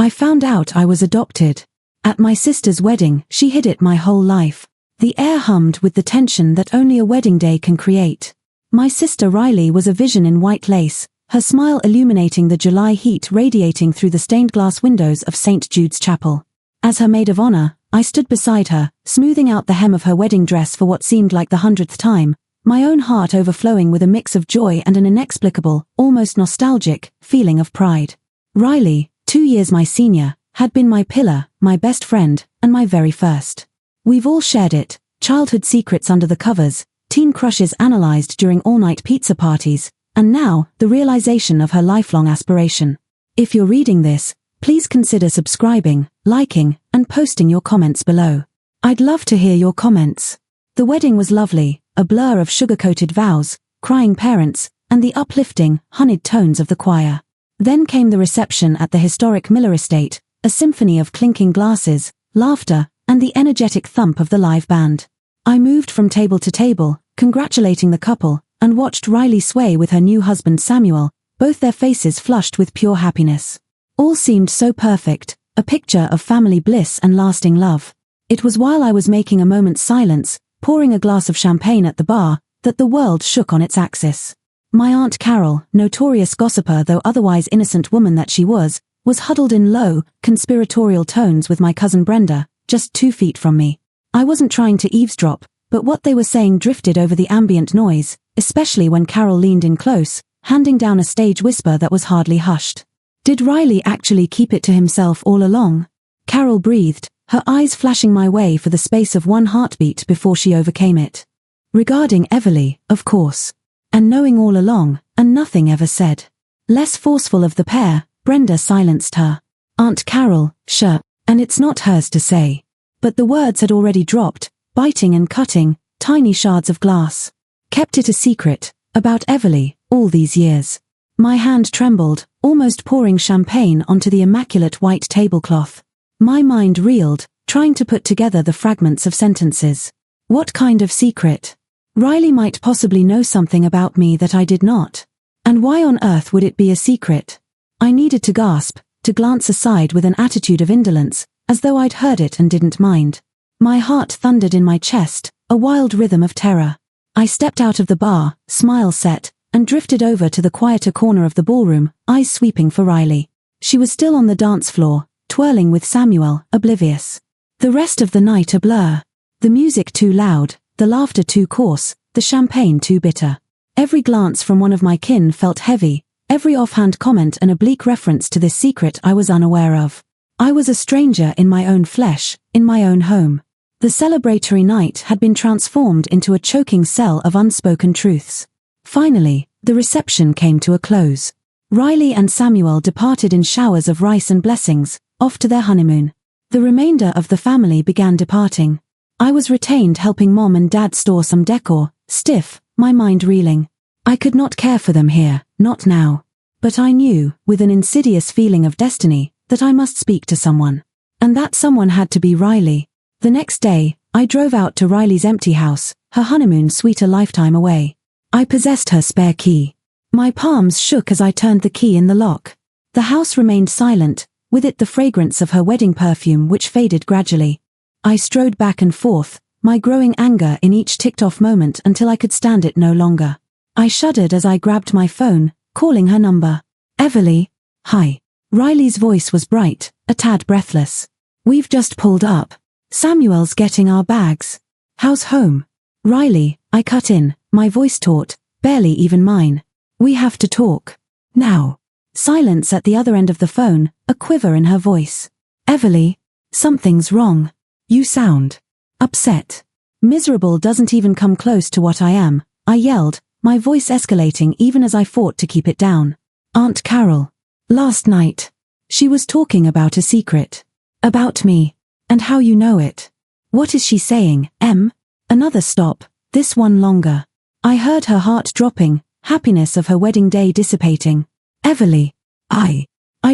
I found out I was adopted. At my sister's wedding, she hid it my whole life. The air hummed with the tension that only a wedding day can create. My sister Riley was a vision in white lace, her smile illuminating the July heat radiating through the stained glass windows of St. Jude's Chapel. As her maid of honor, I stood beside her, smoothing out the hem of her wedding dress for what seemed like the 100th time, my own heart overflowing with a mix of joy and an inexplicable, almost nostalgic, feeling of pride. Riley, 2 years my senior, had been my pillar, my best friend, and my very first. We've all shared it, childhood secrets under the covers, teen crushes analyzed during all-night pizza parties, and now, the realization of her lifelong aspiration. If you're reading this, please consider subscribing, liking, and posting your comments below. I'd love to hear your comments. The wedding was lovely, a blur of sugar-coated vows, crying parents, and the uplifting, honeyed tones of the choir. Then came the reception at the historic Miller estate, a symphony of clinking glasses, laughter, and the energetic thump of the live band. I moved from table to table, congratulating the couple, and watched Riley sway with her new husband Samuel, both their faces flushed with pure happiness. All seemed so perfect, a picture of family bliss and lasting love. It was while I was making a moment's silence, pouring a glass of champagne at the bar, that the world shook on its axis. My Aunt Carol, notorious gossiper though otherwise innocent woman that she was huddled in low, conspiratorial tones with my cousin Brenda, just 2 feet from me. I wasn't trying to eavesdrop, but what they were saying drifted over the ambient noise, especially when Carol leaned in close, handing down a stage whisper that was hardly hushed. Did Riley actually keep it to himself all along? Carol breathed, her eyes flashing my way for the space of one heartbeat before she overcame it. Regarding Everly, of course. And knowing all along, and nothing ever said. Less forceful of the pair, Brenda silenced her. Aunt Carol, sure, and it's not hers to say. But the words had already dropped, biting and cutting, tiny shards of glass. Kept it a secret, about Everly, all these years. My hand trembled, almost pouring champagne onto the immaculate white tablecloth. My mind reeled, trying to put together the fragments of sentences. What kind of secret? Riley might possibly know something about me that I did not. And why on earth would it be a secret? I needed to gasp, to glance aside with an attitude of indolence, as though I'd heard it and didn't mind. My heart thundered in my chest, a wild rhythm of terror. I stepped out of the bar, smile set, and drifted over to the quieter corner of the ballroom, eyes sweeping for Riley. She was still on the dance floor, twirling with Samuel, oblivious. The rest of the night a blur. The music too loud, the laughter too coarse, the champagne too bitter. Every glance from one of my kin felt heavy, every offhand comment an oblique reference to this secret I was unaware of. I was a stranger in my own flesh, in my own home. The celebratory night had been transformed into a choking cell of unspoken truths. Finally, the reception came to a close. Riley and Samuel departed in showers of rice and blessings, off to their honeymoon. The remainder of the family began departing. I was retained helping Mom and Dad store some decor, stiff, my mind reeling. I could not care for them here, not now. But I knew, with an insidious feeling of destiny, that I must speak to someone. And that someone had to be Riley. The next day, I drove out to Riley's empty house, her honeymoon suite a lifetime away. I possessed her spare key. My palms shook as I turned the key in the lock. The house remained silent, with it the fragrance of her wedding perfume which faded gradually. I strode back and forth, my growing anger in each ticked-off moment until I could stand it no longer. I shuddered as I grabbed my phone, calling her number. Everly. Hi. Riley's voice was bright, a tad breathless. We've just pulled up. Samuel's getting our bags. How's home? Riley, I cut in, my voice taut, barely even mine. We have to talk. Now. Silence at the other end of the phone, a quiver in her voice. Everly, something's wrong. You sound upset. Miserable doesn't even come close to what I am, I yelled, my voice escalating even as I fought to keep it down. Aunt Carol. Last night. She was talking about a secret. About me. And how you know it. What is she saying, Em? Another stop, this one longer. I heard her heart dropping, happiness of her wedding day dissipating. Everly. I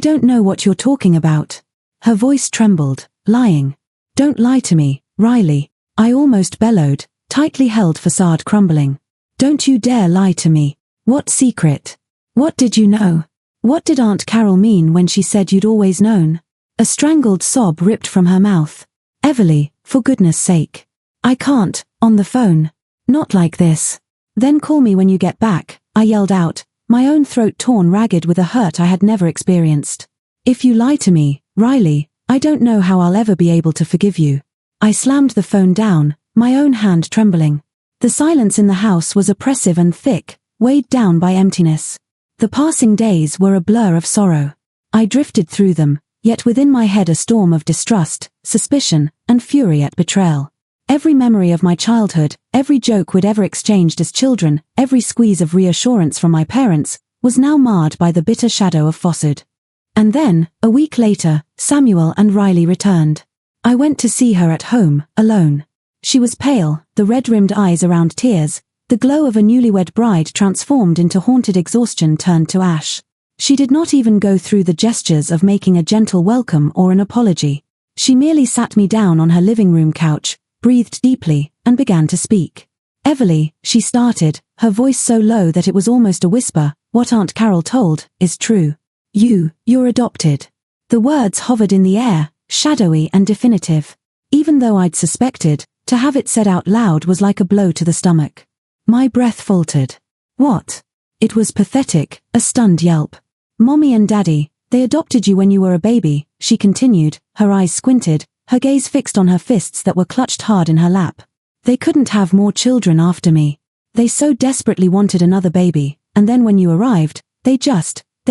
don't know what you're talking about. Her voice trembled, lying. Don't lie to me, Riley. I almost bellowed, tightly held facade crumbling. Don't you dare lie to me. What secret? What did you know? What did Aunt Carol mean when she said you'd always known? A strangled sob ripped from her mouth. Everly, for goodness sake. I can't, on the phone. Not like this. Then call me when you get back, I yelled out, my own throat torn ragged with a hurt I had never experienced. If you lie to me, Riley, I don't know how I'll ever be able to forgive you. I slammed the phone down, my own hand trembling. The silence in the house was oppressive and thick, weighed down by emptiness. The passing days were a blur of sorrow. I drifted through them, yet within my head a storm of distrust, suspicion, and fury at betrayal. Every memory of my childhood, every joke we'd ever exchanged as children, every squeeze of reassurance from my parents, was now marred by the bitter shadow of falsehood. And then, a week later, Samuel and Riley returned. I went to see her at home, alone. She was pale, the red-rimmed eyes around tears, the glow of a newlywed bride transformed into haunted exhaustion turned to ash. She did not even go through the gestures of making a gentle welcome or an apology. She merely sat me down on her living room couch, breathed deeply, and began to speak. Everly, she started, her voice so low that it was almost a whisper, what Aunt Carol told, is true. You're adopted. The words hovered in the air, shadowy and definitive. Even though I'd suspected, to have it said out loud was like a blow to the stomach. My breath faltered. What? It was pathetic, a stunned yelp. Mommy and Daddy, they adopted you when you were a baby, she continued, her eyes squinted, her gaze fixed on her fists that were clutched hard in her lap. They couldn't have more children after me. They so desperately wanted another baby, and then when you arrived, they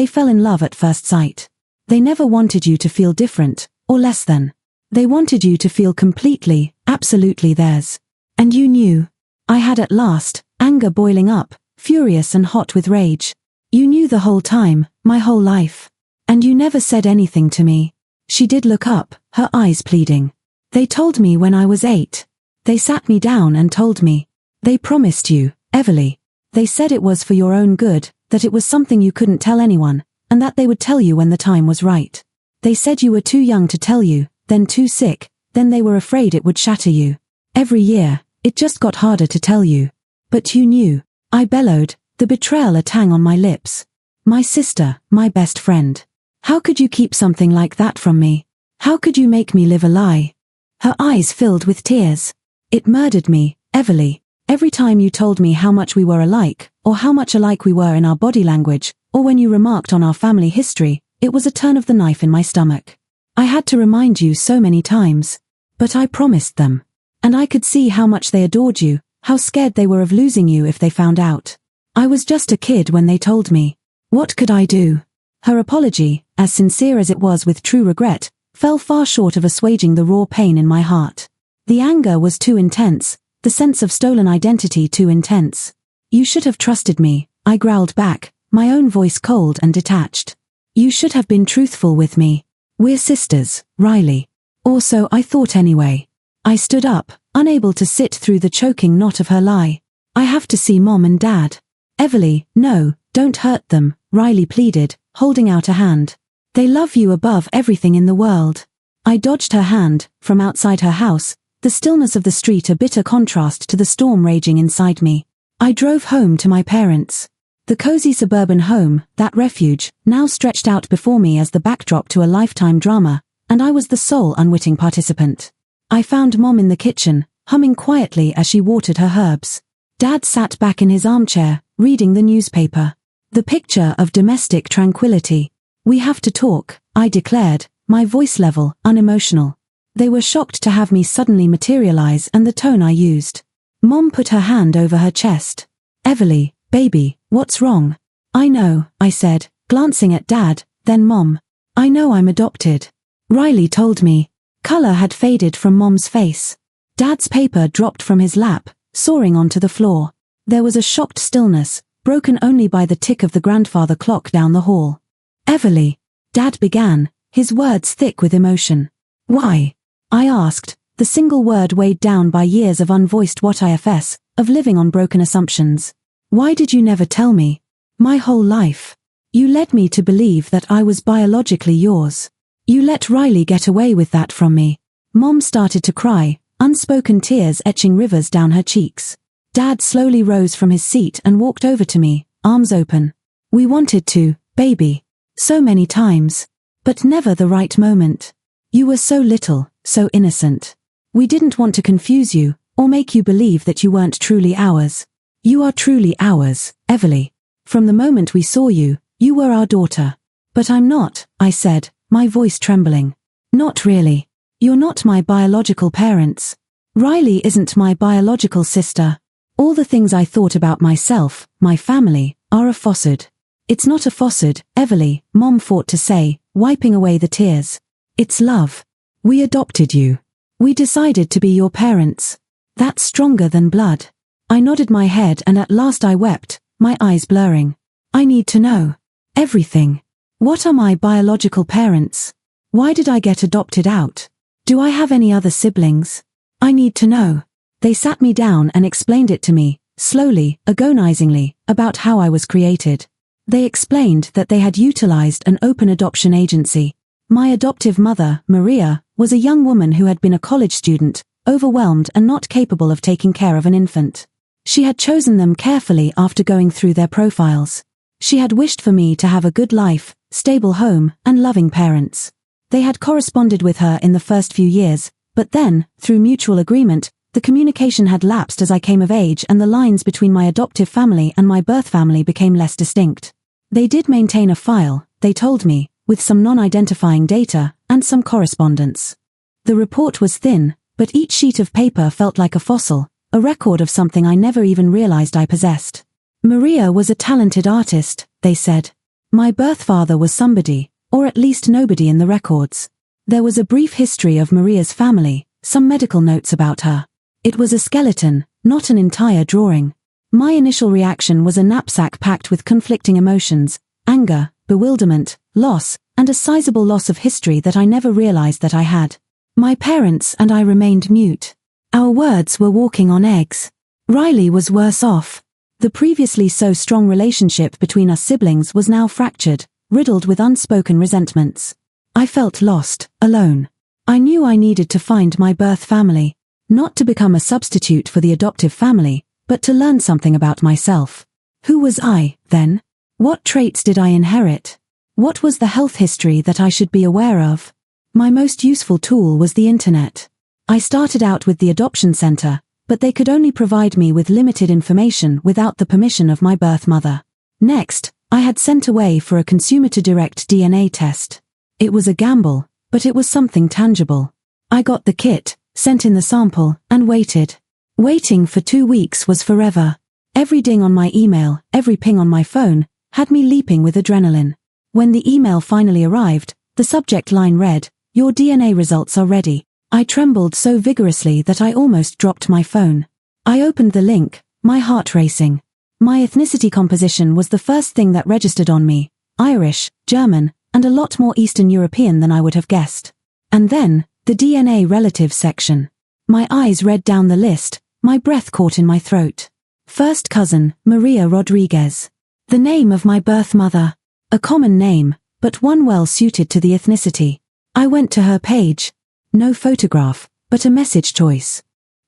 fell in love at first sight. They never wanted you to feel different, or less than. They wanted you to feel completely, absolutely theirs. And you knew. I had at last, anger boiling up, furious and hot with rage. You knew the whole time, my whole life. And you never said anything to me. She did look up, her eyes pleading. They told me when I was 8. They sat me down and told me. They promised you, Everly. They said it was for your own good, that it was something you couldn't tell anyone, and that they would tell you when the time was right. They said you were too young to tell you, then too sick, then they were afraid it would shatter you. Every year, it just got harder to tell you. But you knew. I bellowed, the betrayal a tang on my lips. My sister, my best friend. How could you keep something like that from me? How could you make me live a lie? Her eyes filled with tears. It murdered me, Everly. Every time you told me how much we were alike, or how much alike we were in our body language, or when you remarked on our family history, it was a turn of the knife in my stomach. I had to remind you so many times. But I promised them. And I could see how much they adored you, how scared they were of losing you if they found out. I was just a kid when they told me. What could I do? Her apology, as sincere as it was with true regret, fell far short of assuaging the raw pain in my heart. The anger was too intense, the sense of stolen identity too intense. You should have trusted me, I growled back, my own voice cold and detached. You should have been truthful with me. We're sisters, Riley. Or so I thought anyway. I stood up, unable to sit through the choking knot of her lie. I have to see Mom and Dad. Everly, no, don't hurt them, Riley pleaded, holding out a hand. They love you above everything in the world. I dodged her hand, from outside her house, the stillness of the street a bitter contrast to the storm raging inside me. I drove home to my parents. The cozy suburban home, that refuge, now stretched out before me as the backdrop to a lifetime drama, and I was the sole unwitting participant. I found Mom in the kitchen, humming quietly as she watered her herbs. Dad sat back in his armchair, reading the newspaper. The picture of domestic tranquility. We have to talk, I declared, my voice level, unemotional. They were shocked to have me suddenly materialize and the tone I used. Mom put her hand over her chest. Everly, baby, what's wrong? I know, I said, glancing at Dad, then Mom. I know I'm adopted. Riley told me. Color had faded from Mom's face. Dad's paper dropped from his lap, soaring onto the floor. There was a shocked stillness, broken only by the tick of the grandfather clock down the hall. Everly, Dad began, his words thick with emotion. Why? I asked, the single word weighed down by years of unvoiced what-ifs, of living on broken assumptions. Why did you never tell me? My whole life. You led me to believe that I was biologically yours. You let Riley get away with that from me. Mom started to cry, unspoken tears etching rivers down her cheeks. Dad slowly rose from his seat and walked over to me, arms open. We wanted to, baby. So many times. But never the right moment. You were so little, so innocent. We didn't want to confuse you, or make you believe that you weren't truly ours. You are truly ours, Everly. From the moment we saw you, you were our daughter. But I'm not, I said, my voice trembling. Not really. You're not my biological parents. Riley isn't my biological sister. All the things I thought about myself, my family, are a falsehood. It's not a falsehood, Everly, Mom fought to say, wiping away the tears. It's love. We adopted you. We decided to be your parents. That's stronger than blood. I nodded my head and at last I wept, my eyes blurring. I need to know. Everything. What are my biological parents? Why did I get adopted out? Do I have any other siblings? I need to know. They sat me down and explained it to me, slowly, agonizingly, about how I was created. They explained that they had utilized an open adoption agency. My adoptive mother, Maria, was a young woman who had been a college student, overwhelmed and not capable of taking care of an infant. She had chosen them carefully after going through their profiles. She had wished for me to have a good life, stable home, and loving parents. They had corresponded with her in the first few years, but then, through mutual agreement, the communication had lapsed as I came of age and the lines between my adoptive family and my birth family became less distinct. They did maintain a file, they told me, with some non-identifying data, and some correspondence. The report was thin, but each sheet of paper felt like a fossil, a record of something I never even realized I possessed. Maria was a talented artist, they said. My birth father was somebody, or at least nobody in the records. There was a brief history of Maria's family, some medical notes about her. It was a skeleton, not an entire drawing. My initial reaction was a knapsack packed with conflicting emotions, anger, bewilderment, loss, and a sizable loss of history that I never realized that I had. My parents and I remained mute. Our words were walking on eggs. Riley was worse off. The previously so strong relationship between us siblings was now fractured, riddled with unspoken resentments. I felt lost, alone. I knew I needed to find my birth family, not to become a substitute for the adoptive family, but to learn something about myself. Who was I, then? What traits did I inherit? What was the health history that I should be aware of? My most useful tool was the internet. I started out with the adoption center, but they could only provide me with limited information without the permission of my birth mother. Next, I had sent away for a consumer-to-direct DNA test. It was a gamble, but it was something tangible. I got the kit, sent in the sample, and waited. Waiting for 2 weeks was forever. Every ding on my email, every ping on my phone, had me leaping with adrenaline. When the email finally arrived, the subject line read, "Your DNA results are ready." I trembled so vigorously that I almost dropped my phone. I opened the link, my heart racing. My ethnicity composition was the first thing that registered on me: Irish, German, and a lot more Eastern European than I would have guessed. And then, the DNA relatives section. My eyes read down the list, my breath caught in my throat. First cousin, Maria Rodriguez. The name of my birth mother. A common name, but one well suited to the ethnicity. I went to her page. No photograph, but a message choice.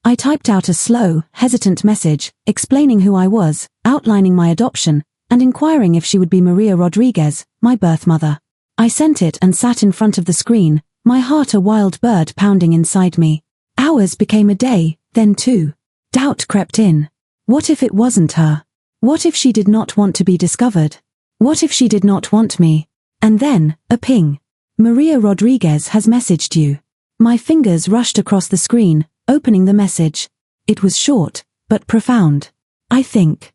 I typed out a slow, hesitant message, explaining who I was, outlining my adoption, and inquiring if she would be Maria Rodriguez, my birth mother. I sent it and sat in front of the screen, my heart a wild bird pounding inside me. Hours became a day, then 2. Doubt crept in. What if it wasn't her? What if she did not want to be discovered? What if she did not want me? And then, a ping. Maria Rodriguez has messaged you. My fingers rushed across the screen, opening the message. It was short, but profound. I think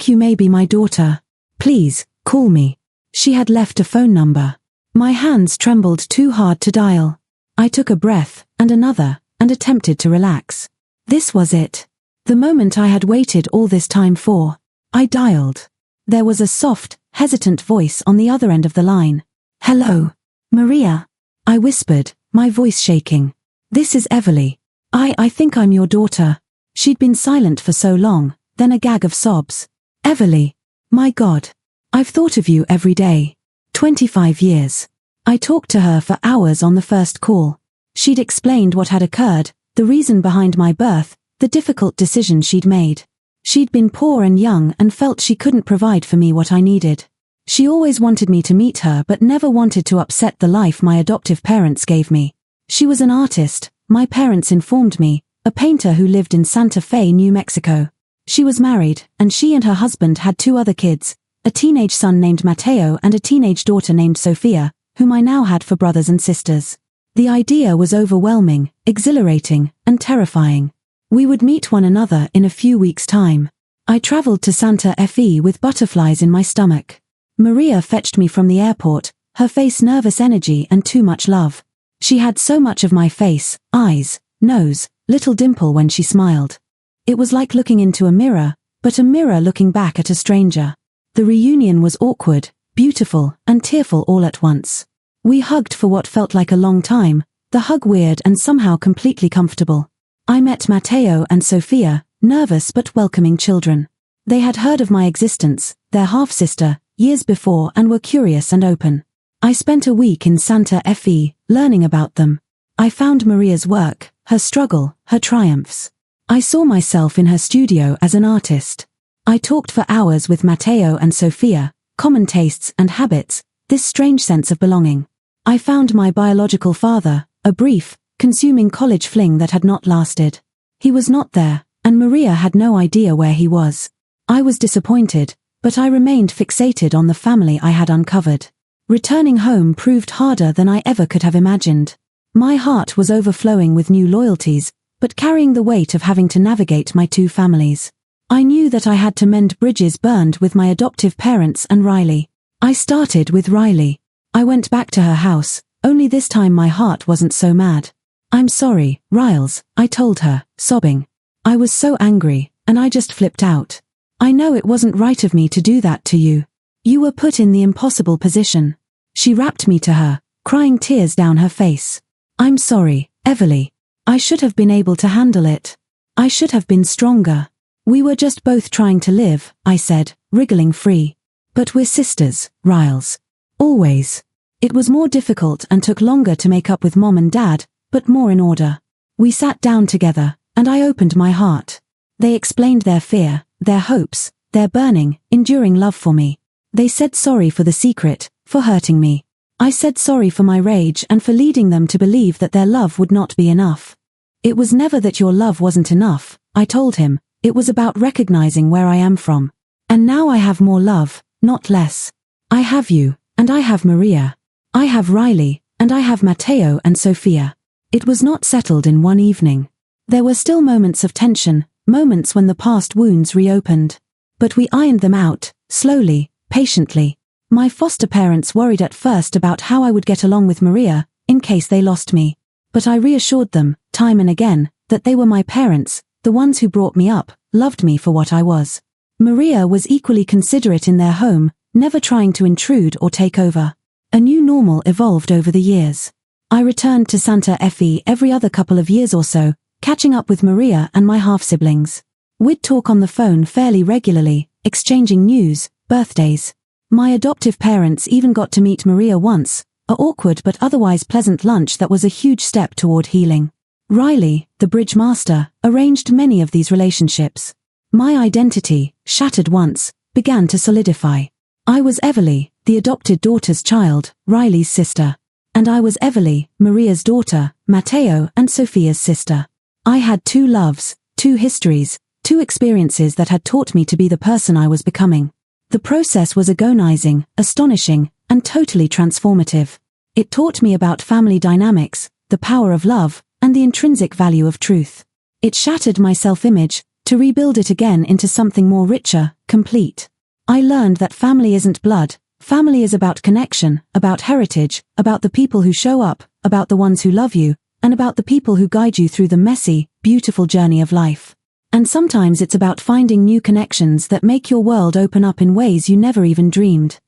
you may be my daughter. Please, call me. She had left a phone number. My hands trembled too hard to dial. I took a breath, and another, and attempted to relax. This was it. The moment I had waited all this time for. I dialed. There was a soft, hesitant voice on the other end of the line. Hello, Maria. I whispered, my voice shaking. This is Everly. I think I'm your daughter. She'd been silent for so long, then a gag of sobs. Everly. My God. I've thought of you every day. 25 years. I talked to her for hours on the first call. She'd explained what had occurred, the reason behind my birth, the difficult decision she'd made. She'd been poor and young and felt she couldn't provide for me what I needed. She always wanted me to meet her but never wanted to upset the life my adoptive parents gave me. She was an artist, my parents informed me, a painter who lived in Santa Fe, New Mexico. She was married, and she and her husband had 2 other kids, a teenage son named Mateo and a teenage daughter named Sofia, whom I now had for brothers and sisters. The idea was overwhelming, exhilarating, and terrifying. We would meet one another in a few weeks' time. I traveled to Santa Fe with butterflies in my stomach. Maria fetched me from the airport, her face nervous energy and too much love. She had so much of my face, eyes, nose, little dimple when she smiled. It was like looking into a mirror, but a mirror looking back at a stranger. The reunion was awkward, beautiful, and tearful all at once. We hugged for what felt like a long time, the hug weird and somehow completely comfortable. I met Mateo and Sofia, nervous but welcoming children. They had heard of my existence, their half-sister, years before and were curious and open. I spent a week in Santa Fe, learning about them. I found Maria's work, her struggle, her triumphs. I saw myself in her studio as an artist. I talked for hours with Mateo and Sofia, common tastes and habits, this strange sense of belonging. I found my biological father, a brief, consuming college fling that had not lasted. He was not there, and Maria had no idea where he was. I was disappointed, but I remained fixated on the family I had uncovered. Returning home proved harder than I ever could have imagined. My heart was overflowing with new loyalties, but carrying the weight of having to navigate my 2 families. I knew that I had to mend bridges burned with my adoptive parents and Riley. I started with Riley. I went back to her house, only this time my heart wasn't so mad. "I'm sorry, Riles," I told her, sobbing. I was so angry, and I just flipped out. "I know it wasn't right of me to do that to you. You were put in the impossible position." She wrapped me to her, crying tears down her face. "I'm sorry, Everly. I should have been able to handle it. I should have been stronger. We were just both trying to live," I said, wriggling free. "But we're sisters, Riles. Always." It was more difficult and took longer to make up with Mom and Dad, but more in order. We sat down together, and I opened my heart. They explained their fear, their hopes, their burning, enduring love for me. They said sorry for the secret, for hurting me. I said sorry for my rage and for leading them to believe that their love would not be enough. "It was never that your love wasn't enough," I told him. "It was about recognizing where I am from. And now I have more love, not less. I have you, and I have Maria. I have Riley, and I have Mateo and Sofia." It was not settled in one evening. There were still moments of tension, moments when the past wounds reopened. But we ironed them out, slowly, patiently. My foster parents worried at first about how I would get along with Maria, in case they lost me. But I reassured them, time and again, that they were my parents, the ones who brought me up, loved me for what I was. Maria was equally considerate in their home, never trying to intrude or take over. A new normal evolved over the years. I returned to Santa Fe every other couple of years or so, catching up with Maria and my half-siblings. We'd talk on the phone fairly regularly, exchanging news, birthdays. My adoptive parents even got to meet Maria once, a awkward but otherwise pleasant lunch that was a huge step toward healing. Riley, the bridge master, arranged many of these relationships. My identity, shattered once, began to solidify. I was Everly, the adopted daughter's child, Riley's sister. And I was Everly, Maria's daughter, Mateo and Sofia's sister. I had 2 loves, 2 histories, 2 experiences that had taught me to be the person I was becoming. The process was agonizing, astonishing, and totally transformative. It taught me about family dynamics, the power of love, and the intrinsic value of truth. It shattered my self-image, to rebuild it again into something more richer, complete. I learned that family isn't blood. Family is about connection, about heritage, about the people who show up, about the ones who love you, and about the people who guide you through the messy, beautiful journey of life. And sometimes it's about finding new connections that make your world open up in ways you never even dreamed.